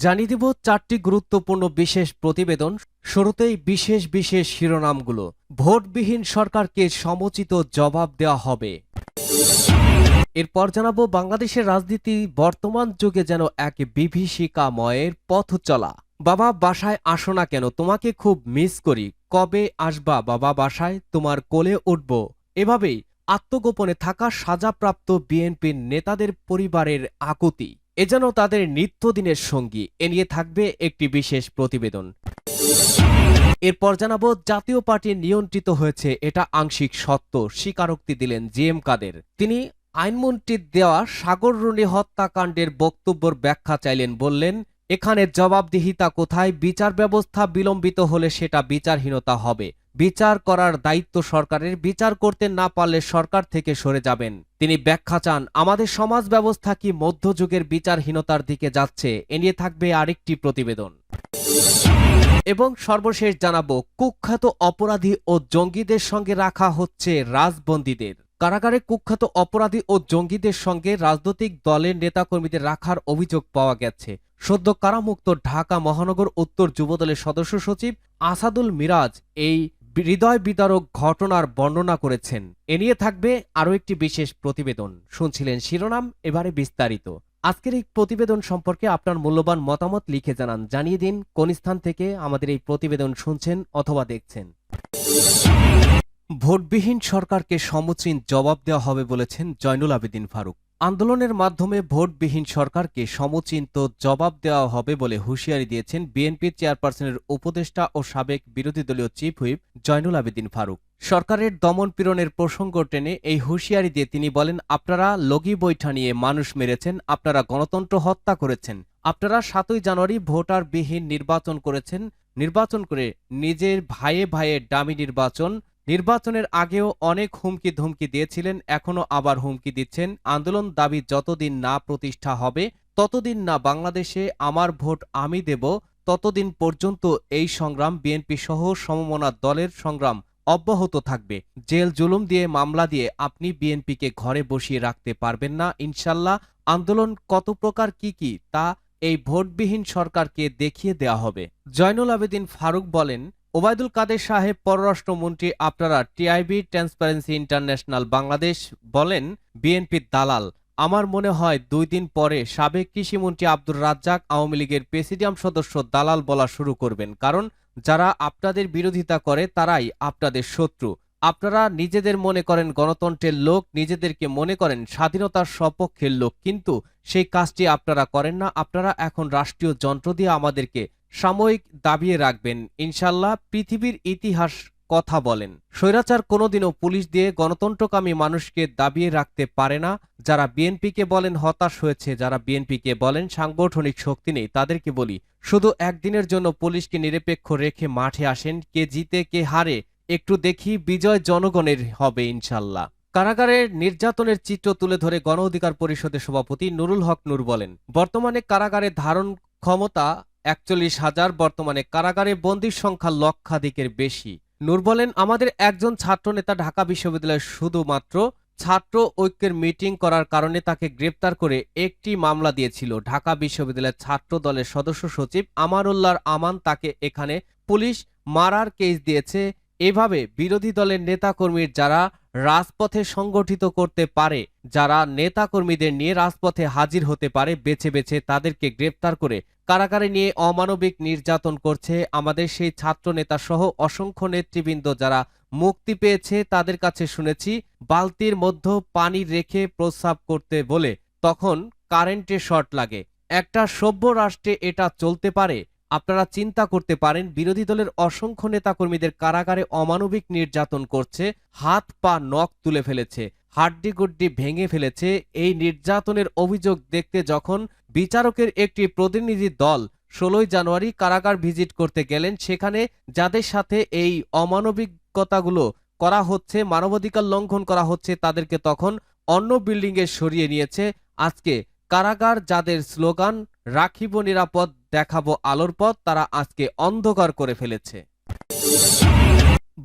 জানিয়ে দিব চারটি গুরুত্বপূর্ণ বিশেষ প্রতিবেদন। শুরুতেই বিশেষ বিশেষ শিরোনামগুলো। ভোটবিহীন সরকারকে সমুচিত জবাব দেওয়া হবে। এরপর জানাবো বাংলাদেশের রাজনীতি বর্তমান যুগে যেন এক বিভীষিকাময়ের পথ চলা। বাবা বাসায় আসো না কেন, তোমাকে খুব মিস করি, কবে আসবা বাবা বাসায়, তোমার কোলে উঠব। এভাবেই আত্মগোপনে থাকা সাজাপ্রাপ্ত বিএনপির নেতাদের পরিবারের আকুতি এ যেন তাদের নিত্যদিনের সঙ্গী। এ নিয়ে থাকবে একটি বিশেষ প্রতিবেদন। এরপর জানাবো জাতীয় পার্টি নিয়ন্ত্রিত হয়েছে, এটা আংশিক সত্য, স্বীকারোক্তি দিলেন জিএম কাদের। তিনি আইনমন্ত্রীর দেওয়া সাগররুনি হত্যাকাণ্ডের বক্তব্যের ব্যাখ্যা চাইলেন, বললেন এখানে জবাবদিহিতা কোথায়? বিচার ব্যবস্থা বিলম্বিত হলে সেটা বিচারহীনতা হবে। বিচার করার দায়িত্ব সরকারের, বিচার করতে না পারলে সরকার থেকে সরে যাবেন। তিনি ব্যাখ্যা চান আমাদের সমাজ ব্যবস্থা কি মধ্যযুগের বিচারহীনতার দিকে যাচ্ছে। এ নিয়ে থাকবে আরেকটি প্রতিবেদন। এবং সর্বশেষ জানাবো কুখ্যাত অপরাধী ও জঙ্গিদের সঙ্গে রাখা হচ্ছে রাজবন্দীদের। কারাগারে কুখ্যাত অপরাধী ও জঙ্গিদের সঙ্গে রাজনৈতিক দলের নেতাকর্মীদের রাখার অভিযোগ পাওয়া গেছে। সদ্য কারামুক্ত ঢাকা মহানগর উত্তর যুবদলের সদস্য সচিব আসাদুল মিরাজ এই হৃদয় বিদারক ঘটনার বর্ণনা করেছেন। এ নিয়ে থাকবে আরও একটি বিশেষ প্রতিবেদন। শুনছিলেন শিরোনাম, এবারে বিস্তারিত। আজকের এই প্রতিবেদন সম্পর্কে আপনার মূল্যবান মতামত লিখে জানান। জানিয়ে দিন কোন স্থান থেকে আমাদের এই প্রতিবেদন শুনছেন অথবা দেখছেন। ভোটবিহীন সরকারকে সমুচিত জবাব দেওয়া হবে বলেছেন জয়নুল আবেদিন ফারুক। আন্দোলনের মাধ্যমে ভোটবিহীন সরকারকে সমুচিত জবাব দেওয়া হবে বলে হুঁশিয়ারি দিয়েছেন বিএনপির চেয়ারপারসনের উপদেষ্টা ও সাবেক বিরোধী দলীয় চিফ হুইপ জয়নুল আবেদিন ফারুক। সরকারের দমন পীড়নের প্রসঙ্গ টেনে এই হুঁশিয়ারি দিয়ে তিনি বলেন, আপনারা লগি বৈঠা নিয়ে মানুষ মেরেছেন, আপনারা গণতন্ত্র হত্যা করেছেন, আপনারা 7ই জানুয়ারি ভোটারবিহীন নির্বাচন করেছেন, নির্বাচন করে নিজের ভাইয়ে ভাইয়ে ডামি নির্বাচনের আগেও অনেক হুমকি ধমকি দিয়েছিলেন, এখনো আবার হুমকি দিচ্ছেন। আন্দোলন দাবি যতদিন না প্রতিষ্ঠা হবে, ততদিন না বাংলাদেশে আমার ভোট আমি দেব, ততদিন পর্যন্ত এই সংগ্রাম বিএনপি সহ সমমনা দলের সংগ্রাম অব্যাহত থাকবে। জেল জুলুম দিয়ে মামলা দিয়ে আপনি বিএনপিকে ঘরে বসিয়ে রাখতে পারবেন না। ইনশাল্লাহ আন্দোলন কত প্রকার কি তা এই ভোটবিহীন সরকারকে দেখিয়ে দেওয়া হবে। জয়নুল আবেদিন ফারুক বলেন, ওবায়দুল কাদের সাহেব পররাষ্ট্রমন্ত্রী, আপনারা টিআইবি ট্রান্সপারেন্সি ইন্টারন্যাশনাল বাংলাদেশ বলেন বিএনপির দালাল। আমার মনে হয় 2 দিন পরে সাবেক কৃষিমন্ত্রী আব্দুর রাজ্জাক আওয়ামী লীগের প্রেসিডিয়াম সদস্য দালাল বলা শুরু করবেন, কারণ যারা আপনাদের বিরোধিতা করে তারাই আপনাদের শত্রু। আপনারা নিজেদের মনে করেন গণতন্ত্রের লোক, নিজেদেরকে মনে করেন স্বাধীনতার সপক্ষের লোক, কিন্তু সেই কাজটি আপনারা করেন না। আপনারা এখন রাষ্ট্রীয় যন্ত্র দিয়ে আমাদেরকে সাময়িক দাবিয়ে রাখবেন। ইনশাল্লাহ পৃথিবীর ইতিহাস কথা বলেন, স্বৈরাচার কোনোদিনও পুলিশ দিয়ে গণতন্ত্রকামী মানুষকে দাবিয়ে রাখতে পারে না। যারা বিএনপিকে বলেন হতাশ হয়েছে, যারা বিএনপিকে বলেন সাংগঠনিক শক্তি নেই, তাদেরকে বলি শুধু একদিনের জন্য পুলিশকে নিরপেক্ষ রেখে মাঠে আসেন, কে জিতে কে হারে একটু দেখি, বিজয় জনগণের হবে ইনশাল্লাহ। কারাগারের নির্যাতনের চিত্র তুলে ধরে গণ অধিকার পরিষদের সভাপতি নুরুল হক নূর বলেন, বর্তমানে কারাগারে ধারণ ক্ষমতা 41,000, বর্তমানে কারাগারে বন্দির সংখ্যা লক্ষাধিকের বেশি। নূর বলেন, আমাদের একজন ছাত্রনেতা ঢাকা বিশ্ববিদ্যালয়ে শুধুমাত্র ছাত্র ঐক্যের মিটিং করার কারণে তাকে গ্রেপ্তার করে একটি মামলা দিয়েছিল ঢাকা বিশ্ববিদ্যালয়ের ছাত্র দলের সদস্য সচিব আমারুল্লাহর আমান, তাকে এখানে পুলিশ মারার কেস দিয়েছে। এভাবে বিরোধী দলের নেতাকর্মীর যারা রাজপথে সংগঠিত করতে পারে, যারা নেতাকর্মীদের নিয়ে রাজপথে হাজির হতে পারে, বেছে বেছে তাদেরকে গ্রেপ্তার করে কারাগারে নিয়ে অমানবিক নির্যাতন করছে। আমাদের সেই ছাত্র নেতা সহ অসংখ্য নেতৃবৃন্দ যারা মুক্তি পেয়েছে তাদের কাছে শুনেছি বালতির মধ্যে পানি রেখে প্রস্রাব করতে বলে তখন কারেন্টে শর্ট লাগে। একটা সভ্য রাষ্ট্রে এটা চলতে পারে? আপনারা চিন্তা করতে পারেন, বিরোধী দলের অসংখ্য নেতাকর্মীদের কারাগারে অমানবিক নির্যাতন করছে, হাত পা নখ তুলে ফেলেছে, হাড্ডি গুড্ডি ভেঙে ফেলেছে। এই নির্যাতনের অভিযোগ দেখতে যখন বিচারকের একটি প্রতিনিধি দল 16ই জানুয়ারি কারাগার ভিজিট করতে গেলেন, সেখানে যাদের সাথে এই অমানবিকতাগুলো করা হচ্ছে, মানবাধিকার লঙ্ঘন করা হচ্ছে, তাদেরকে তখন অন্য বিল্ডিংয়ে সরিয়ে নিয়েছে। আজকে কারাগার যাদের স্লোগান রাখিব নিরাপদ দেখাবো আলোর পথ, তারা আজকে অন্ধকার করে ফেলেছে।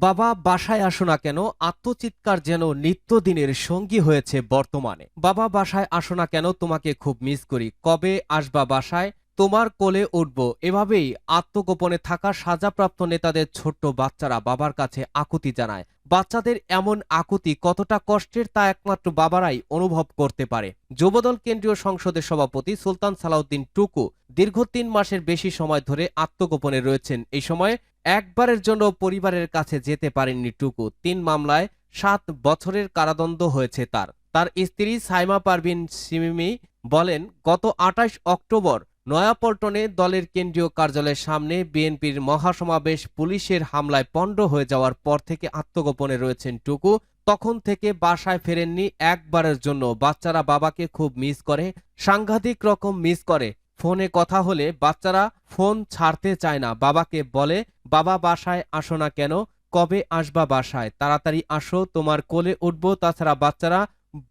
বাবা বাসায় আসো না কেন আত্মচিৎকার যেন নিত্যদিনের সঙ্গী হয়েছে বর্তমানে। বাবা বাসায় আসো না কেন, তোমাকে খুব মিস করি, কবে আসবা বাসায়, তোমার কোলে উঠব, এভাবেই আত্মগোপনে থাকা সাজাপ্রাপ্ত নেতাদের ছোট্ট বাচ্চারা বাবার কাছে আকুতি জানায়। বাচ্চাদের এমন আকুতি কতটা কষ্টের তা একমাত্র বাবারাই অনুভব করতে পারে। যুবদল কেন্দ্রীয় সংসদের সভাপতি সুলতান সালাউদ্দিন টুকু দীর্ঘ ৩ মাসের বেশি সময় ধরে আত্মগোপনে রয়েছেন। এই সময় একবারের জন্য পরিবারের কাছে যেতে পারেননি টুকু। ৩ মামলায় ৭ বছরের কারাদণ্ড হয়েছে তার। তার স্ত্রী সাইমা পারভিন সিমিমি বলেন, গত ২৮ অক্টোবর নয়াপল্টনে দলের কেন্দ্রীয় কার্যালয়ের সামনে বিএনপির মহাসমাবেশ পুলিশের হামলায় পণ্ড হয়ে যাওয়ার পর থেকে আত্মগোপনে রয়েছেন টুকু। তখন থেকে বাসায় ফেরেননি একবারের জন্য। বাচ্চারা বাবাকে খুব মিস করে, সাংঘাতিক রকম মিস করে। ফোনে কথা হলে বাচ্চারা ফোন ছাড়তে চায় না। বাবাকে বলে, বাবা বাসায় আসো না কেন, কবে আসবা বাসায়, তাড়াতাড়ি আসো, তোমার কোলে উঠবো। তাছাড়া বাচ্চারা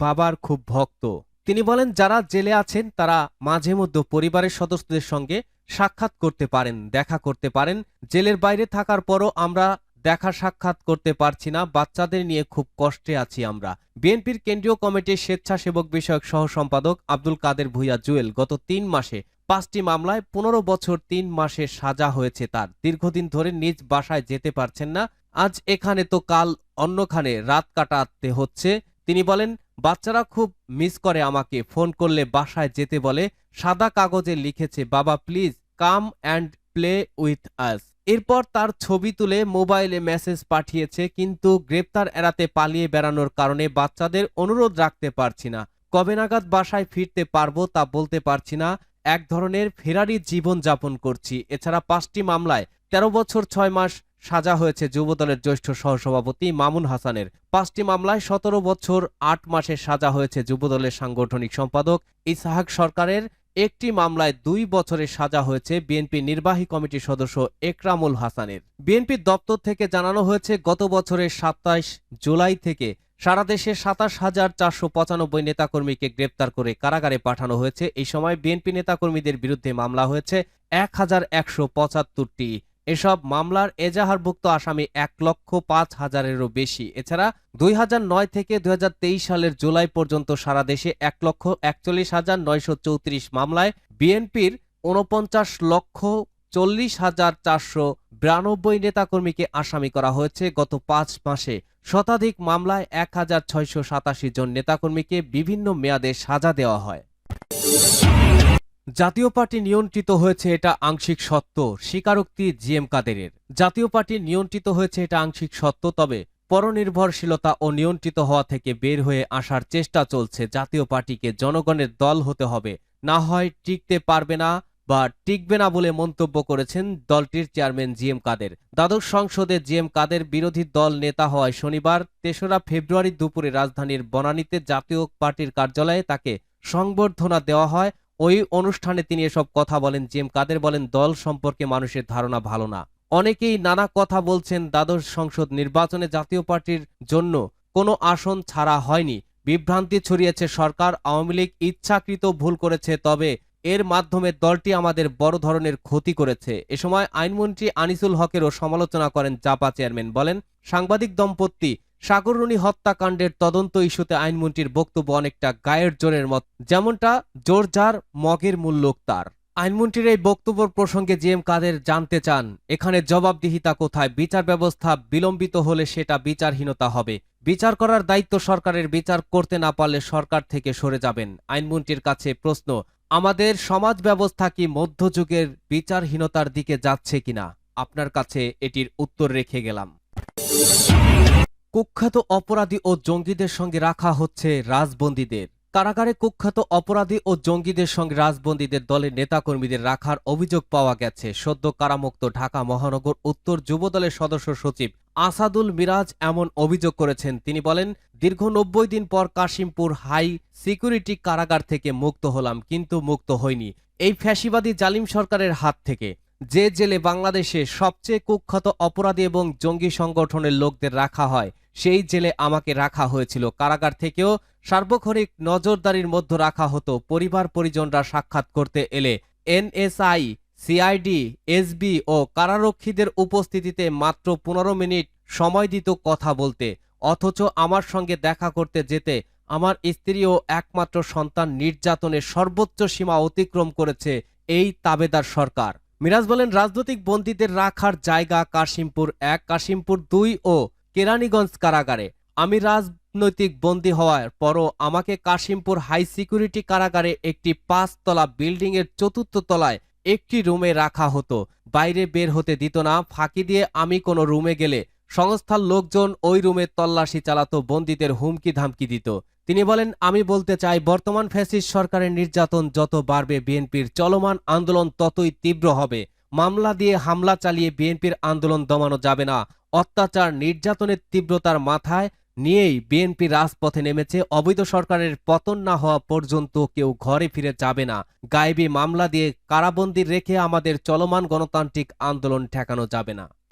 বাবার খুব ভক্ত। তিনি বলেন, যারা জেলে আছেন তারা মাঝে মধ্যে পরিবারের সদস্যদের সঙ্গে সাক্ষাৎ করতে পারেন, দেখা করতে পারেন। জেলের বাইরে থাকার পরও আমরা দেখা সাক্ষাৎ করতে পারছি না, বাচ্চাদের নিয়ে খুব কষ্টে আছি আমরা। বিএনপির কেন্দ্রীয় কমিটির স্বেচ্ছাসেবক বিষয়ক সহ সম্পাদক আব্দুল কাদের ভূঁইয়া জুয়েল গত ৩ মাসে ৫টি মামলায় ১৫ বছর ৩ মাসের সাজা হয়েছে তার। দীর্ঘদিন ধরে নিজ বাসায় যেতে পারছেন না। আজ এখানে তো কাল অন্যখানে রাত কাটাতে হচ্ছে। তিনি বলেন, বাচ্চারা খুব মিস করে আমাকে, ফোন করলে বাসায় যেতে বলে। সাদা কাগজে লিখেছে, বাবা please come and play with us. এরপর তার ছবি তুলে মোবাইলে মেসেজ পাঠিয়েছে, কিন্তু গ্রেপ্তার এড়াতে পালিয়ে বেড়ানোর কারণে বাচ্চাদের অনুরোধ রাখতে পারছি না। কবে নাগাদ বাসায় ফিরতে পারবো তা বলতে পারছি না। এক ধরনের ফেরারি জীবন যাপন করছি। এছাড়া ৫টি মামলায় ১৩ বছর ৬ মাস সাজা হয়েছে যুবদলের জ্যেষ্ঠ সহসভাপতি মামুন হাসানের। ৫টি মামলায় ১৭ বছর ৮ মাসের সাজা হয়েছে যুবদলের সাংগঠনিক সম্পাদক ইসহাক সরকারের। একটি মামলায় ২ বছরের সাজা হয়েছে বিএনপি নির্বাহী কমিটির সদস্য একরামুল হাসানের। বিএনপির দপ্তর থেকে জানানো হয়েছে, গত বছরের ২৭ জুলাই থেকে সারা দেশে ২৭,৪৯৫ নেতাকর্মীকে গ্রেপ্তার করে কারাগারে পাঠানো হয়েছে। এই সময় বিএনপি নেতাকর্মীদের বিরুদ্ধে মামলা হয়েছে ১,১৭৫টি। এসব মামলার এজাহারভুক্ত আসামি ১,০৫,০০০-এরও বেশি। এছাড়া ২০০৯ থেকে ২০২৩ সালের জুলাই পর্যন্ত সারা দেশে ১,৪১,৯৩৪ মামলায় বিএনপির ৪৯,৪০,৪৯২ নেতাকর্মীকে আসামি করা হয়েছে। গত ৫ মাসে শতাধিক মামলায় ১,৬৮৭ জন নেতাকর্মীকে বিভিন্ন মেয়াদে সাজা দেওয়া হয়। জাতীয় পার্টি নিয়ন্ত্রিত হয়েছে, এটা আংশিক সত্য, স্বীকারোক্তি জিএম কাদেরের। জাতীয় পার্টি নিয়ন্ত্রিত হয়েছে, এটা আংশিক সত্য, তবে পরনির্ভরশীলতা ও নিয়ন্ত্রিত হওয়া থেকে বের হয়ে আসার চেষ্টা চলছে। জাতীয় পার্টিকে জনগণের দল হতে হবে, না হয় টিকতে পারবে না বা টিকবে না বলে মন্তব্য করেছেন দলটির চেয়ারম্যান জিএম কাদের। দ্বাদশ সংসদে জিএম কাদের বিরোধী দল নেতা হওয়ায় শনিবার ৩রা ফেব্রুয়ারি দুপুরে রাজধানীর বনানীতে জাতীয় পার্টির কার্যালয়ে তাকে সংবর্ধনা দেওয়া হয়। ওই অনুষ্ঠানে তিনি এসব কথা বলেন। জিএম কাদের বলেন, দল সম্পর্কে মানুষের ধারণা ভালো না। অনেকেই নানা কথা বলছেন। দ্বাদশ সংসদ নির্বাচনে জাতীয় পার্টির জন্য কোনো আসন ছাড়া হয়নি। বিভ্রান্তি ছড়িয়েছে সরকার। আওয়ামী লীগ ইচ্ছাকৃত ভুল করেছে, তবে এর মাধ্যমে দলটি আমাদের বড় ধরনের ক্ষতি করেছে। এ সময় আইনমন্ত্রী আনিসুল হকেরও সমালোচনা করেন জাপা চেয়ারম্যান। বলেন, সাংবাদিক দম্পতি সাগররুনি হত্যাকাণ্ডের তদন্ত ইস্যুতে আইনমন্ত্রীর বক্তব্য অনেকটা গায়ের জোরের মত, যেমনটা জোর যার মগের মূল লোক তার। আইনমন্ত্রীর এই বক্তব্য প্রসঙ্গে জিএম কাদের জানতে চান, এখানে জবাবদিহিতা কোথায়? বিচার ব্যবস্থা বিলম্বিত হলে সেটা বিচারহীনতা হবে। বিচার করার দায়িত্ব সরকারের, বিচার করতে না পারলে সরকার থেকে সরে যাবেন। আইনমন্ত্রীর কাছে প্রশ্ন, আমাদের সমাজ ব্যবস্থা কি মধ্যযুগের বিচারহীনতার দিকে যাচ্ছে কিনা? আপনার কাছে এটির উত্তর রেখে গেলাম। কুখ্যাত অপরাধী ও জঙ্গিদের সঙ্গে রাখা হচ্ছে রাজবন্দীদের। কারাগারে কুখ্যাত অপরাধী ও জঙ্গিদের সঙ্গে রাজবন্দীদের দলের নেতাকর্মীদের রাখার অভিযোগ পাওয়া গেছে। সদ্য কারামুক্ত ঢাকা মহানগর উত্তর যুবদলের সদস্য সচিব আসাদুল মিরাজ এমন অভিযোগ করেছেন। তিনি বলেন, দীর্ঘ ৯০ দিন পর কাশিমপুর হাই সিকিউরিটি কারাগার থেকে মুক্ত হলাম, কিন্তু মুক্ত হইনি এই ফ্যাসিবাদী জালিম সরকারের হাত থেকে। যে জেলে বাংলাদেশে সবচেয়ে কুখ্যাত অপরাধী এবং জঙ্গি সংগঠনের লোকদের রাখা হয়, সেই জেলে আমাকে রাখা হয়েছিল। কারাগার থেকেও সার্বক্ষণিক নজরদারির মধ্যে রাখা হতো। পরিবার পরিজনরা সাক্ষাৎ করতে এলে এনএসআই, সিআইডি, এসবি ও কারারক্ষীদের উপস্থিতিতে মাত্র ১৫ মিনিট সময় দিত কথা বলতে। অথচ আমার সঙ্গে দেখা করতে যেতে আমার স্ত্রী ও একমাত্র সন্তান নির্যাতনের সর্বোচ্চ সীমা অতিক্রম করেছে এই তাবেদার সরকার। মিরাজ বলেন, রাজনৈতিক বন্দীদের রাখার জায়গা কাশিমপুর 1, কাশিমপুর 2 ও কেরানীগঞ্জ কারাগারে। আমি রাজনৈতিক বন্দী হওয়ার পরও আমাকে কাশিমপুর হাই সিকিউরিটি কারাগারে একটি 5 তলা বিল্ডিংয়ের 4র্থ তলায় একটি রুমে রাখা হতো। বাইরে বের হতে দিত না। ফাঁকি দিয়ে আমি কোনো রুমে গেলে সংস্থার লোকজন ওই রুমে তল্লাশি চালাতো, বন্দীদের হুমকি ধামকি দিত। তিনি বলেন, আমি বলতে চাই, বর্তমান ফ্যাসিস্ট সরকারের নির্যাতন যত বাড়বে, বিএনপির চলমান আন্দোলন ততই তীব্র হবে। মামলা দিয়ে হামলা চালিয়ে বিএনপির আন্দোলন দমানো যাবে না। অত্যাচার নির্যাতনের তীব্রতার মাথায় নিয়েই বিএনপি রাজপথে নেমেছে। অবৈধ সরকারের পতন না হওয়া পর্যন্ত কেউ ঘরে ফিরে যাবে না। গায়েবী মামলা দিয়ে কারাবন্দী রেখে আমাদের চলমান গণতান্ত্রিক আন্দোলন ঠেকানো যাবে না।